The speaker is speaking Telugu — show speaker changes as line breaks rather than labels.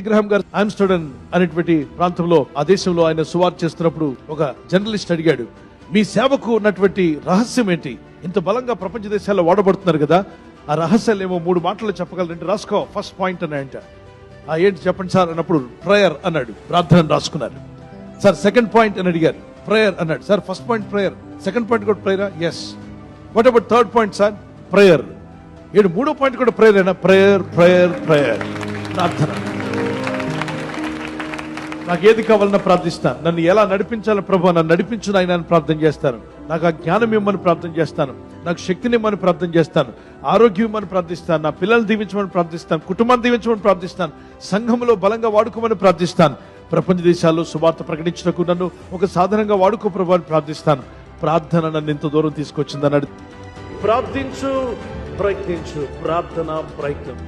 గ్రహాం గారు ఆమ్స్టర్డామ్ అనేటువంటి ప్రాంతంలో ఆ దేశంలో ఆయన సువార్త చేస్తున్నప్పుడు ఒక జర్నలిస్ట్ అడిగాడు, మీ సేవకు ఉన్నటువంటి రహస్యం ఏంటి? ఇంత బలంగా ప్రపంచ దేశాల్లో వాడబడుతున్నారు కదా, ఆ రహస్యాలు ఏమో 3 మాటలు చెప్పగలరంటే రాసుకో ఫస్ట్ పాయింట్ అని అంట. ఏంటి చెప్పండి సార్ అన్నప్పుడు ప్రేయర్ అన్నాడు, ప్రార్థన రాసుకున్నారు. సార్ సెకండ్ పాయింట్ అని అడిగారు, ప్రేయర్ అన్నాడు. Sir first point prayer, second point కూడా ప్రేయరా? Yes. What about third point sir? Prayer. 3వ పాయింట్ కూడా ప్రేయర్ అయినా? ప్రేయర్ ప్రేయర్ ప్రేయర్, ప్రార్థన. నాకు ఏది కావాలన్నా ప్రార్థిస్తాను, నన్ను ఎలా నడిపించాలని ప్రభు నన్ను నడిపించు నాయనా అని ప్రార్థన చేస్తాను. నాకు ఆ జ్ఞానం ఇవ్వమని ప్రార్థన చేస్తాను, నాకు శక్తిని ఇవ్వమని ప్రార్థన చేస్తాను, ఆరోగ్యం ఇవ్వమని ప్రార్థిస్తాను, నా పిల్లల్ని దీవించమని ప్రార్థిస్తాను, కుటుంబాన్ని దీవించమని ప్రార్థిస్తాను, సంఘంలో బలంగా వాడుకోమని ప్రార్థిస్తాను, ప్రపంచ దేశాల్లో సువార్త ప్రకటించడానికి నన్ను ఒక సాధనంగా వాడుకో ప్రభు అని ప్రార్థిస్తాను. ప్రార్థన నన్ను ఇంత దూరం తీసుకొచ్చింది అన్నాడు. ప్రార్థించు, ప్రయత్నించు, ప్రార్థన ప్రయత్నం.